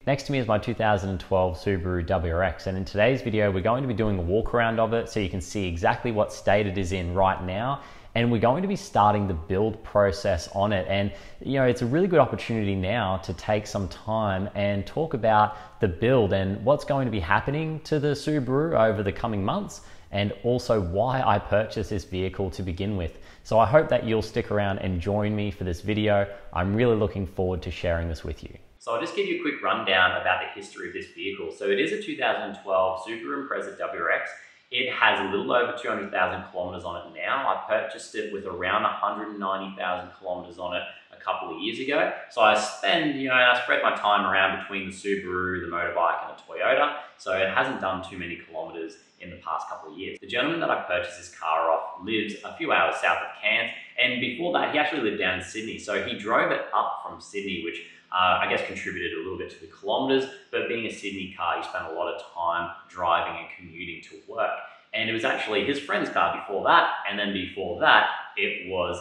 Next to me is my 2012 Subaru WRX, and in today's video we're going to be doing a walk around of it so you can see exactly what state it is in right now, and we're going to be starting the build process on it. And you know, it's a really good opportunity now to take some time and talk about the build and what's going to be happening to the Subaru over the coming months, and also why I purchased this vehicle to begin with. So I hope that you'll stick around and join me for this video. I'm really looking forward to sharing this with you. So I'll just give you a quick rundown about the history of this vehicle. So it is a 2012 Subaru Impreza WRX. It has a little over 200,000 kilometers on it now. I purchased it with around 190,000 kilometers on it a couple of years ago. So I spread my time around between the Subaru, the motorbike, and the Toyota. So it hasn't done too many kilometers in the past couple of years. The gentleman that I purchased this car off lives a few hours south of Cairns, and before that he actually lived down in Sydney. So he drove it up from Sydney, which I guess contributed a little bit to the kilometers, but being a Sydney car, you spend a lot of time driving and commuting to work. And it was actually his friend's car before that, and then before that, it was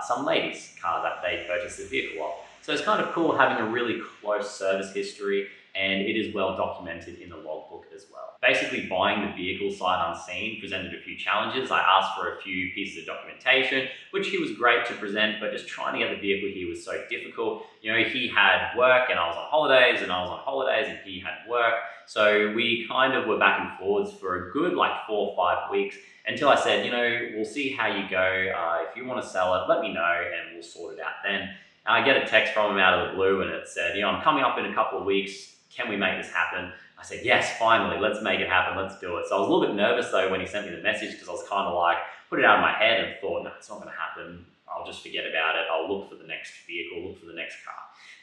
some lady's car that they purchased the vehicle of. So it's kind of cool having a really close service history, and it is well documented in the logbook as well. Basically, buying the vehicle sight unseen presented a few challenges. I asked for a few pieces of documentation, which he was great to present, but just trying to get the vehicle here was so difficult. You know, he had work and I was on holidays, and I was on holidays and he had work. So we kind of were back and forwards for a good 4 or 5 weeks until I said, you know, we'll see how you go. If you want to sell it, let me know and we'll sort it out then. And I get a text from him out of the blue and it said, you know, I'm coming up in a couple of weeks. Can we make this happen? I said, yes, finally, let's make it happen, let's do it. So I was a little bit nervous though when he sent me the message, because I was kind of put it out of my head and thought, no, it's not gonna happen. I'll just forget about it. I'll look for the next vehicle, look for the next car.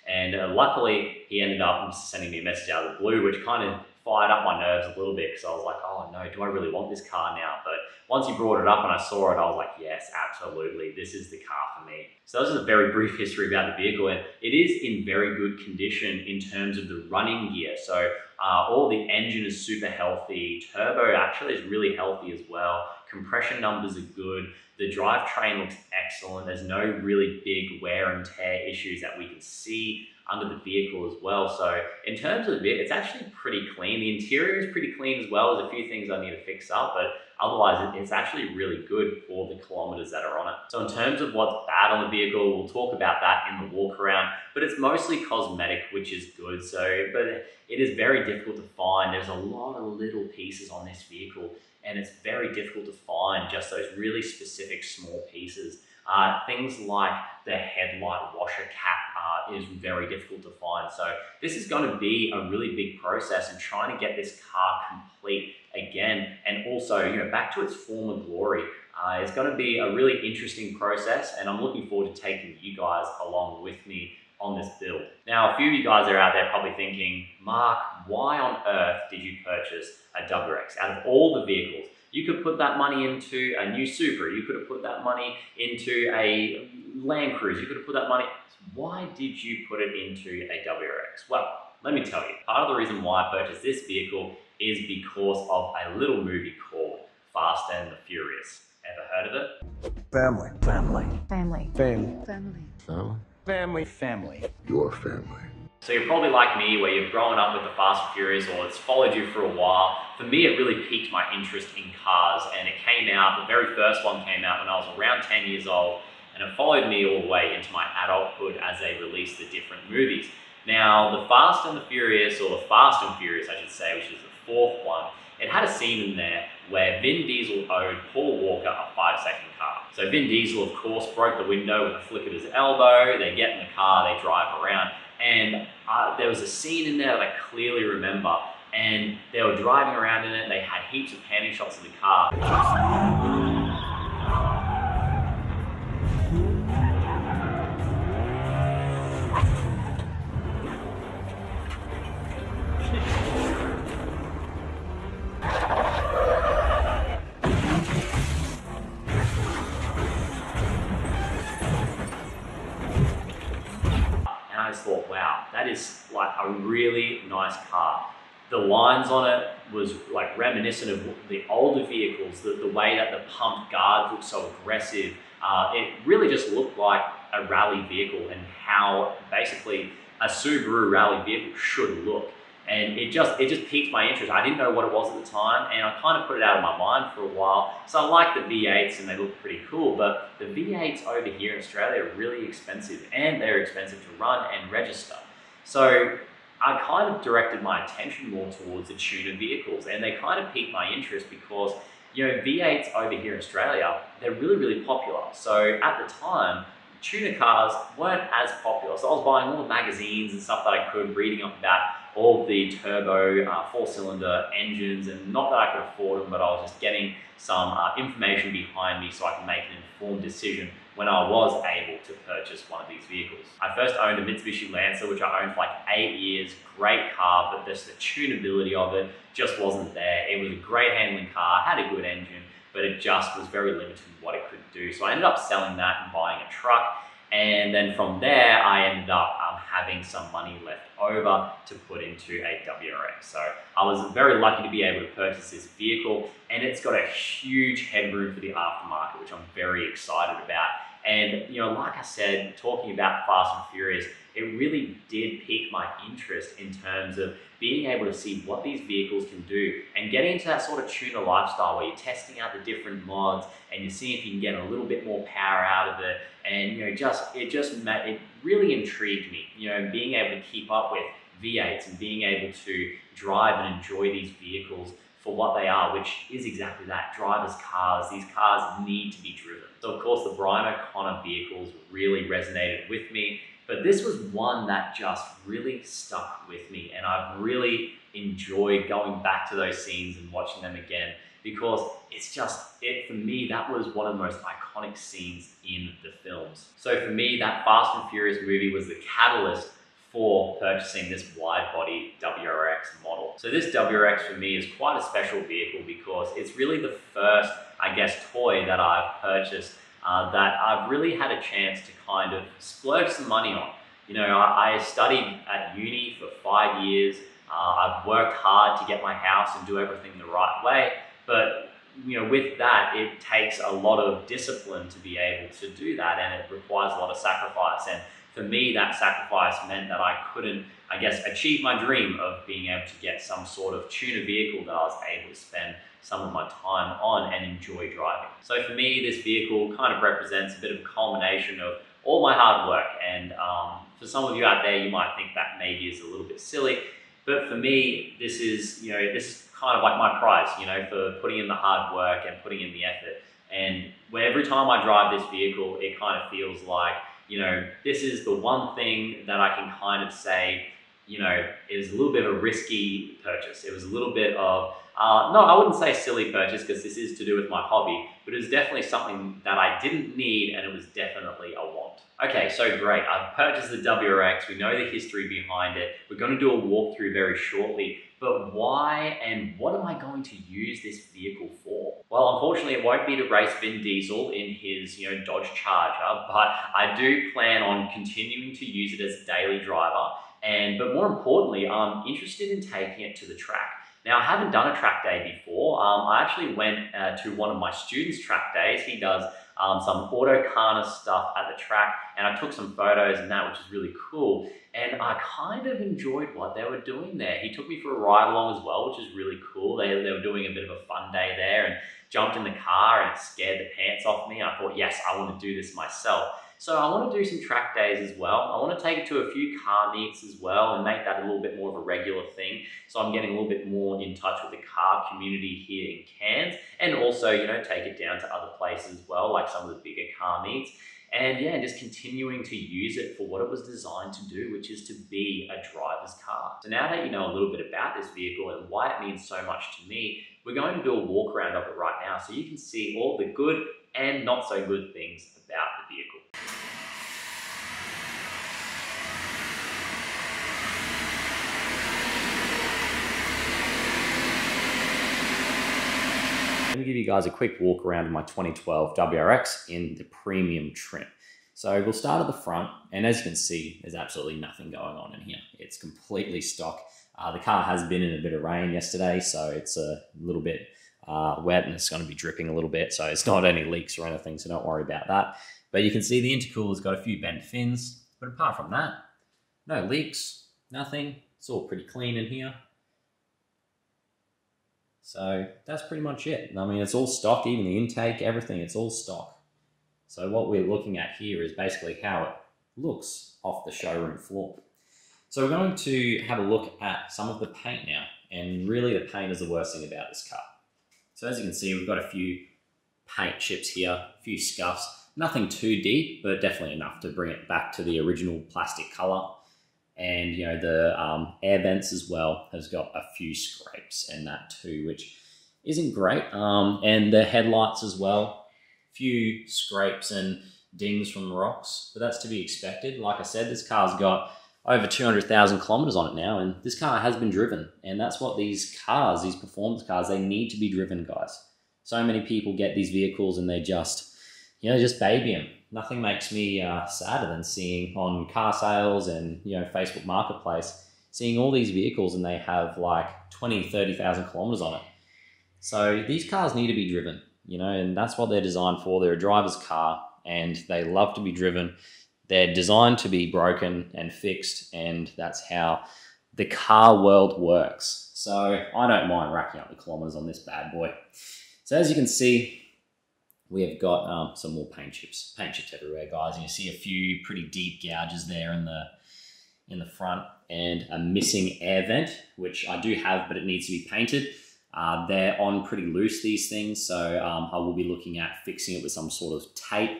And luckily, he ended up sending me a message out of the blue, which kind of fired up my nerves a little bit, because I was like, oh no, do I really want this car now? But once he brought it up and I saw it, I was like, yes, absolutely, this is the car for me. So this is a very brief history about the vehicle, and it is in very good condition in terms of the running gear. So all the engine is super healthy. Turbo actually is really healthy as well. Compression numbers are good. The drivetrain looks excellent. There's no really big wear and tear issues that we can see under the vehicle as well. So in terms of it, it's actually pretty clean. The interior is pretty clean as well. There's a few things I need to fix up, but otherwise it's actually really good for the kilometers that are on it. So in terms of what's bad on the vehicle, we'll talk about that in the walk around, but it's mostly cosmetic, which is good. So, but it is very difficult to find. There's a lot of little pieces on this vehicle, and it's very difficult to find just those really specific small pieces. Things like the headlight washer cap is very difficult to find. So this is going to be a really big process in trying to get this car complete again, and also, you know, back to its former glory. It's going to be a really interesting process, and I'm looking forward to taking you guys along with me on this build. Now, a few of you guys are out there probably thinking, Mark, why on earth did you purchase a WRX? Out of all the vehicles, you could put that money into a new Subaru. You could have put that money into a Land Cruiser. You could have put that money. Why did you put it into a WRX? Well, let me tell you. Part of the reason why I purchased this vehicle is because of a little movie called Fast and the Furious. Ever heard of it? Family. Family. Family. Family. Family. Family. Family. Family. Your family. So you're probably like me, where you've grown up with the Fast and Furious, or it's followed you for a while. For me, it really piqued my interest in cars, and it came out, the very first one came out when I was around 10 years old, and it followed me all the way into my adulthood as they released the different movies. Now, the Fast and the Furious, or the Fast and Furious, I should say, which is the fourth one, it had a scene in there where Vin Diesel owed Paul Walker a 5-second car. So Vin Diesel, of course, broke the window with a flick of his elbow. They get in the car, they drive around. And there was a scene in there that I clearly remember, and they were driving around in it. They had heaps of panning shots of the car. And I just thought, wow, that is a really nice car. The lines on it was reminiscent of the older vehicles, the way that the pumped guards looked so aggressive. It really just looked like a rally vehicle, and how basically a Subaru rally vehicle should look. And it just piqued my interest. I didn't know what it was at the time, and I kind of put it out of my mind for a while. So I like the V8s and they look pretty cool, but the V8s over here in Australia are really expensive, and they're expensive to run and register. So I kind of directed my attention more towards the tuner vehicles, and they kind of piqued my interest because, you know, V8s over here in Australia, they're really, really popular. So at the time, tuner cars weren't as popular. So I was buying all the magazines and stuff that I could, reading up about all the turbo 4-cylinder engines, and not that I could afford them, but I was just getting some information behind me so I can make an informed decision when I was able to purchase one of these vehicles. I first owned a Mitsubishi Lancer, which I owned for like 8 years. Great car, but just the tunability of it just wasn't there. It was a great handling car, had a good engine, but it just was very limited in what it could do. So I ended up selling that and buying a truck. And then from there, I ended up having some money left over to put into a WRX. So I was very lucky to be able to purchase this vehicle, and it's got a huge headroom for the aftermarket, which I'm very excited about. And, you know, like I said, talking about Fast and Furious, it really did pique my interest in terms of being able to see what these vehicles can do and getting into that sort of tuner lifestyle where you're testing out the different mods and you're seeing if you can get a little bit more power out of it. And, you know, it really intrigued me, you know, being able to keep up with V8s and being able to drive and enjoy these vehicles for what they are, which is exactly that, drivers' cars. These cars need to be driven. So of course the Brian O'Connor vehicles really resonated with me, but this was one that just really stuck with me, and I've really enjoyed going back to those scenes and watching them again, because for me, that was one of the most iconic scenes in the films. So for me, that Fast and Furious movie was the catalyst for purchasing this wide body WRX model. So this WRX for me is quite a special vehicle because it's really the first, I guess, toy that I've purchased that I've really had a chance to kind of splurge some money on. You know, I studied at uni for 5 years. I've worked hard to get my house and do everything the right way, but you know, with that, it takes a lot of discipline to be able to do that, and it requires a lot of sacrifice. And for me, that sacrifice meant that I couldn't, I guess, achieve my dream of being able to get some sort of tuner vehicle that I was able to spend some of my time on and enjoy driving. So for me, this vehicle kind of represents a bit of a culmination of all my hard work. And for some of you out there, you might think that maybe is a little bit silly, but for me, this is kind of like my prize, you know, for putting in the hard work and putting in the effort. And every time I drive this vehicle, it kind of feels like, you know, this is the one thing that I can kind of say, you know, it was a little bit of a risky purchase. It was a little bit of, no, I wouldn't say silly purchase because this is to do with my hobby, but it was definitely something that I didn't need, and it was definitely a want. Okay, so great. I've purchased the WRX. We know the history behind it. We're going to do a walkthrough very shortly, but why and what am I going to use this vehicle for? Well, unfortunately, it won't be to race Vin Diesel in his, you know, Dodge Charger, but I do plan on continuing to use it as a daily driver. But more importantly, I'm interested in taking it to the track. Now, I haven't done a track day before. I actually went to one of my students' track days. He does some autocarna stuff at the track, and I took some photos and that, which is really cool. And I kind of enjoyed what they were doing there. He took me for a ride along as well, which is really cool. They were doing a bit of a fun day there, and jumped in the car, and it scared the pants off me. And I thought, yes, I want to do this myself. So I want to do some track days as well. I want to take it to a few car meets as well and make that a little bit more of a regular thing. So I'm getting a little bit more in touch with the car community here in Cairns, and also, you know, take it down to other places as well, like some of the bigger car meets. And yeah, just continuing to use it for what it was designed to do, which is to be a driver's car. So now that you know a little bit about this vehicle and why it means so much to me, we're going to do a walk around of it right now so you can see all the good and not so good things about the vehicle. Let me give you guys a quick walk around of my 2012 WRX in the premium trim. So we'll start at the front, and as you can see, there's absolutely nothing going on in here. It's completely stock. The car has been in a bit of rain yesterday, so it's a little bit wet, and it's going to be dripping a little bit, so it's not any leaks or anything, so don't worry about that. But you can see the intercooler's got a few bent fins, but apart from that, No leaks, nothing. It's all pretty clean in here. So that's pretty much it. I mean, it's all stock, even the intake, everything, it's all stock. So what we're looking at here is basically how it looks off the showroom floor. So we're going to have a look at some of the paint now, and really the paint is the worst thing about this car. So as you can see, we've got a few paint chips here, a few scuffs, nothing too deep, but definitely enough to bring it back to the original plastic color. And you know, the air vents as well has got a few scrapes and that too, which isn't great. And the headlights as well, a few scrapes and dings from rocks, but that's to be expected. Like I said, this car's got over 200,000 kilometers on it now, and this car has been driven. And that's what these cars, these performance cars, they need to be driven, guys. So many people get these vehicles and they just, you know, just baby them. Nothing makes me sadder than seeing on car sales and, you know, Facebook Marketplace, seeing all these vehicles and they have like 20, 30,000 kilometers on it. So these cars need to be driven, you know, and that's what they're designed for. They're a driver's car and they love to be driven. They're designed to be broken and fixed, and that's how the car world works. So I don't mind racking up the kilometers on this bad boy. So as you can see, we have got some more paint chips everywhere, guys. And you see a few pretty deep gouges there in the front, and a missing air vent, which I do have, but it needs to be painted. They're on pretty loose, these things, so I will be looking at fixing it with some sort of tape.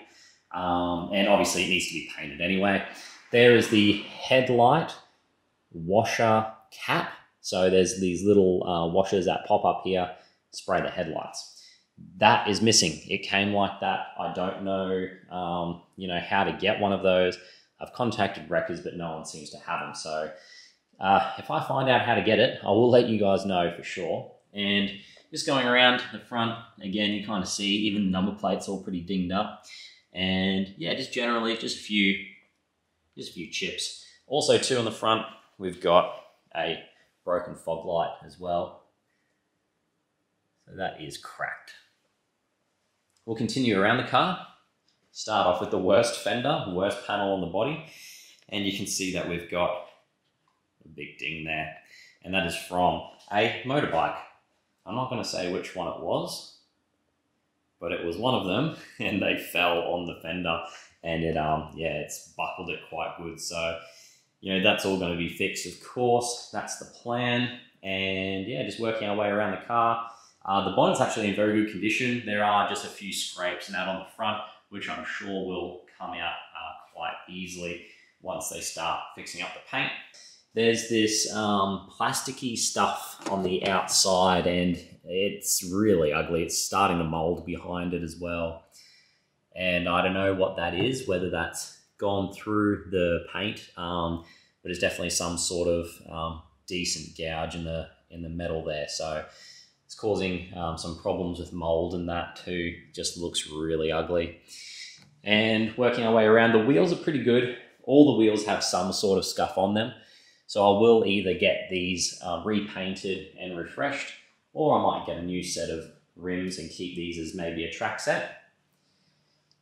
And obviously it needs to be painted anyway. There is the headlight washer cap. So there's these little washers that pop up here, spray the headlights. That is missing. It came like that. I don't know, you know, how to get one of those. I've contacted wreckers, but no one seems to have them. So if I find out how to get it, I will let you guys know for sure. And just going around the front, again, you kind of see even the number plates all pretty dinged up. And yeah, just generally, just a few chips. Also too on the front, we've got a broken fog light as well. So that is cracked. We'll continue around the car. Start off with the worst fender, worst panel on the body. And you can see that we've got a big ding there. And that is from a motorbike. I'm not going to say which one it was, but it was one of them, and they fell on the fender, and it yeah, it's buckled it quite good. So, you know, that's all going to be fixed, of course. That's the plan. And yeah, just working our way around the car. The bonnet's actually in very good condition. There are just a few scrapes and that on the front, which I'm sure will come out quite easily once they start fixing up the paint. There's this plasticky stuff on the outside, and it's really ugly. It's starting to mold behind it as well. And I don't know what that is, whether that's gone through the paint, but it's definitely some sort of decent gouge in the metal there. So it's causing some problems with mold, and that too just looks really ugly. And working our way around, the wheels are pretty good. All the wheels have some sort of scuff on them. So I will either get these repainted and refreshed, or I might get a new set of rims and keep these as maybe a track set.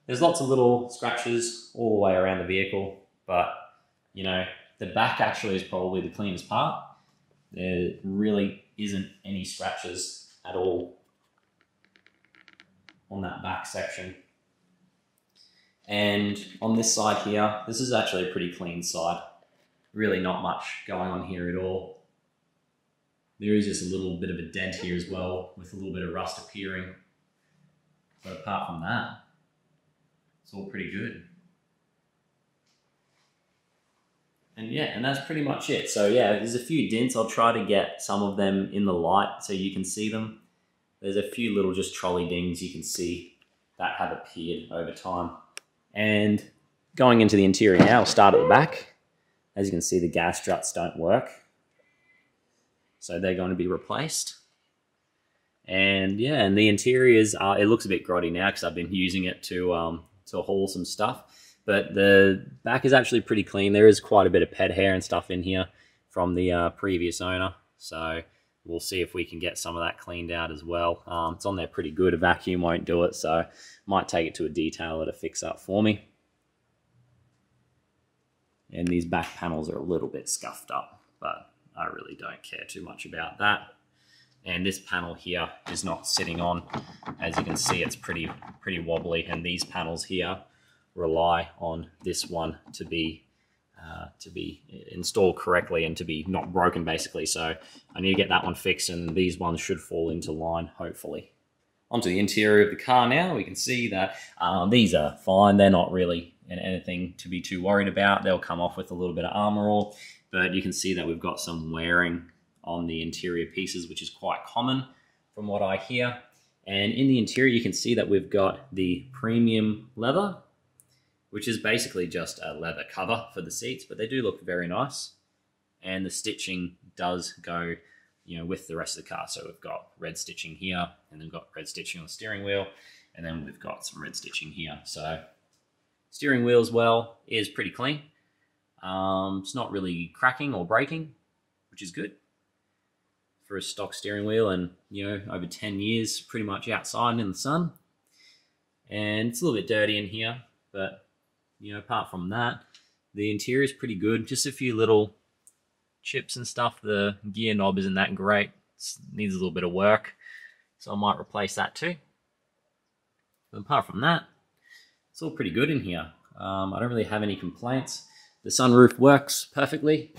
There's lots of little scratches all the way around the vehicle, but you know, the back actually is probably the cleanest part. There really isn't any scratches at all on that back section. And on this side here, this is actually a pretty clean side. Really not much going on here at all. There is just a little bit of a dent here as well, with a little bit of rust appearing. But apart from that, it's all pretty good. And yeah, and that's pretty much it. So yeah, there's a few dents. I'll try to get some of them in the light so you can see them. There's a few little just trolley dings you can see that have appeared over time. And going into the interior now, I'll start at the back. As you can see, the gas struts don't work, so they're going to be replaced. And yeah, and the interiors are, it looks a bit grotty now because I've been using it to haul some stuff, but the back is actually pretty clean. There is quite a bit of pet hair and stuff in here from the previous owner, so we'll see if we can get some of that cleaned out as well. It's on there pretty good. A vacuum won't do it, so might take it to a detailer to fix up for me. And these back panels are a little bit scuffed up, but I really don't care too much about that. And this panel here is not sitting on. As you can see, it's pretty wobbly, and these panels here rely on this one to be installed correctly and to be not broken, basically. So I need to get that one fixed, and these ones should fall into line, hopefully. Onto the interior of the car now. We can see that these are fine. They're not really anything to be too worried about. They'll come off with a little bit of armor all, but you can see that we've got some wearing on the interior pieces, which is quite common from what I hear. And in the interior, you can see that we've got the premium leather, which is basically just a leather cover for the seats, but they do look very nice. And the stitching does go, you know, with the rest of the car. So we've got red stitching here, and then we've got red stitching on the steering wheel, and then we've got some red stitching here. So steering wheel as well is pretty clean. It's not really cracking or breaking, which is good for a stock steering wheel, and you know, over 10 years pretty much outside in the sun. And it's a little bit dirty in here, but you know, apart from that, the interior is pretty good. Just a few little chips and stuff. The gear knob isn't that great. It needs a little bit of work, so I might replace that too. But apart from that, it's all pretty good in here. I don't really have any complaints. The sunroof works perfectly.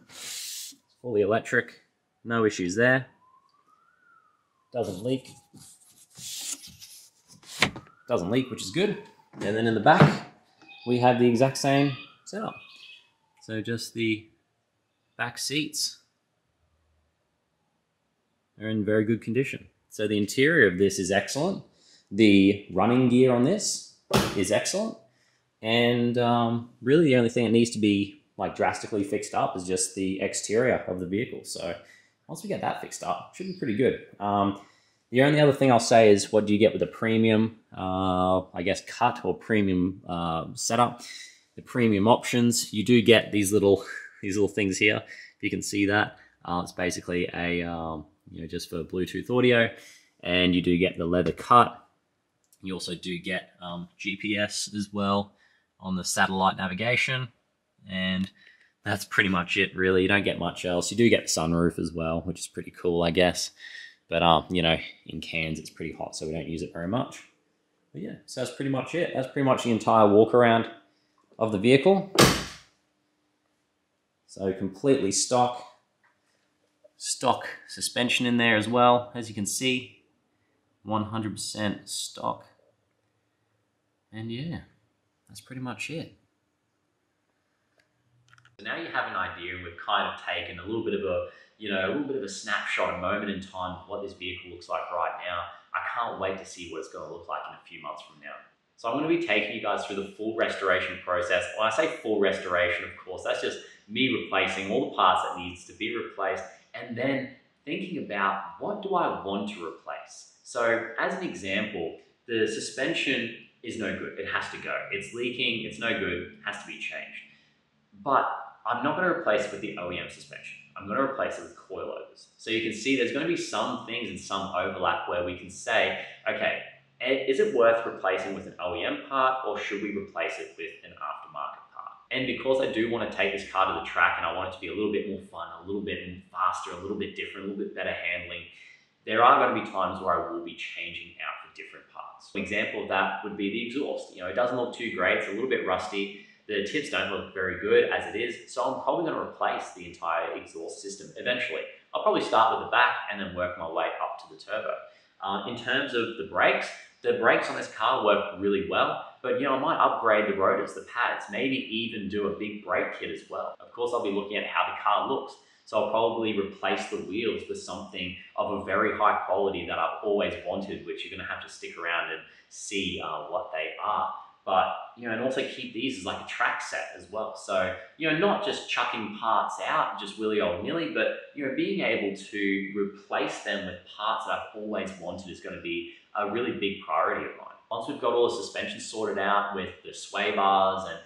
Fully electric. No issues there. Doesn't leak. Doesn't leak, which is good. And then in the back, we have the exact same setup. So just the back seats are in very good condition. So the interior of this is excellent. The running gear on this is excellent. And really the only thing that needs to be like drastically fixed up is just the exterior of the vehicle. So once we get that fixed up, it should be pretty good. The only other thing I'll say is, what do you get with a premium, I guess, cut or premium setup? The premium options, you do get these little things here. If you can see that, it's basically a you know, just for Bluetooth audio, and you do get the leather cut. You also do get GPS as well on the satellite navigation, and that's pretty much it, really. You don't get much else. You do get the sunroof as well, which is pretty cool, I guess. But, you know, in Cairns, it's pretty hot, so we don't use it very much. But yeah, so that's pretty much it. That's pretty much the entire walk around of the vehicle. So completely stock suspension in there as well, as you can see. 100% stock. And yeah, that's pretty much it. So now you have an idea, and we've kind of taken a little bit of a snapshot, a moment in time of what this vehicle looks like right now. I can't wait to see what it's going to look like in a few months from now. So I'm going to be taking you guys through the full restoration process. When I say full restoration, of course, that's just me replacing all the parts that needs to be replaced, and then thinking about, what do I want to replace? So as an example, the suspension is no good. It has to go. It's leaking. It's no good. It has to be changed. But I'm not going to replace it with the OEM suspension. I'm going to replace it with coilovers. So you can see there's going to be some things and some overlap where we can say, okay, is it worth replacing with an OEM part, or should we replace it with an aftermarket part? And because I do want to take this car to the track, and I want it to be a little bit more fun, a little bit faster, a little bit different, a little bit better handling, there are going to be times where I will be changing out for different parts. An example of that would be the exhaust. You know, it doesn't look too great. It's a little bit rusty. The tips don't look very good as it is, so I'm probably going to replace the entire exhaust system eventually. I'll probably start with the back and then work my way up to the turbo. In terms of the brakes on this car work really well, but you know, I might upgrade the rotors, the pads, maybe even do a big brake kit as well. Of course, I'll be looking at how the car looks. So I'll probably replace the wheels with something of a very high quality that I've always wanted, which you're going to have to stick around and see what they are. But, you know, and also keep these as like a track set as well. So, you know, not just chucking parts out, just willy-nilly, but, you know, being able to replace them with parts that I've always wanted is going to be a really big priority of mine. Once we've got all the suspension sorted out with the sway bars and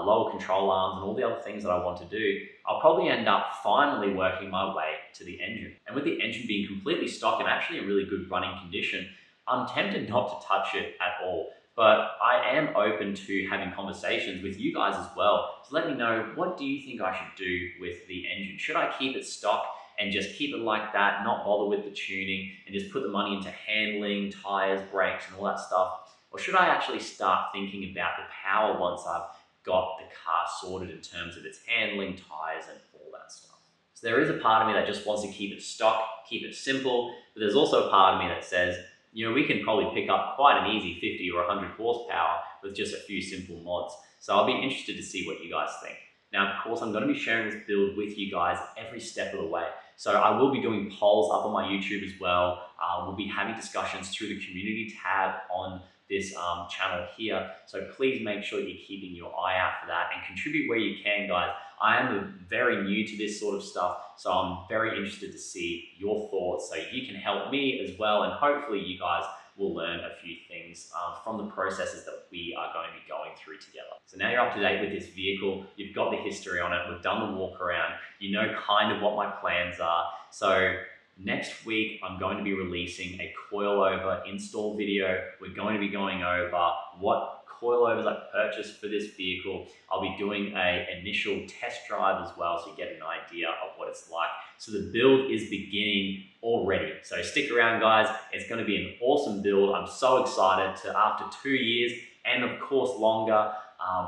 lower control arms and all the other things that I want to do, I'll probably end up finally working my way to the engine. And with the engine being completely stock and actually in really good running condition, I'm tempted not to touch it at all but I am open to having conversations with you guys as well. So let me know, what do you think I should do with the engine? Should I keep it stock and just keep it like that, not bother with the tuning, and just put the money into handling, tires, brakes, and all that stuff? Or should I actually start thinking about the power once I've got the car sorted in terms of its handling, tires, and all that stuff? So there is a part of me that just wants to keep it stock, keep it simple, but there's also a part of me that says, you know, we can probably pick up quite an easy 50 or 100 horsepower with just a few simple mods. So I'll be interested to see what you guys think. Now, of course, I'm going to be sharing this build with you guys every step of the way. So I will be doing polls up on my YouTube as well. We'll be having discussions through the community tab on this channel here. So please make sure you're keeping your eye out for that and contribute where you can, guys. I am very new to this sort of stuff, so I'm very interested to see your thoughts so you can help me as well, and hopefully you guys will learn a few things from the processes that we are going to be going through together. So now you're up to date with this vehicle, you've got the history on it, we've done the walk around, you know kind of what my plans are. So next week, I'm going to be releasing a coilover install video. We're going to be going over what coilovers I purchased for this vehicle. I'll be doing an initial test drive as well, so you get an idea of what it's like. So the build is beginning already. So stick around, guys. It's going to be an awesome build. I'm so excited to, after 2 years, and of course longer,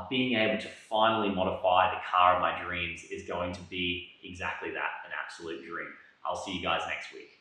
being able to finally modify the car of my dreams is going to be exactly that, an absolute dream. I'll see you guys next week.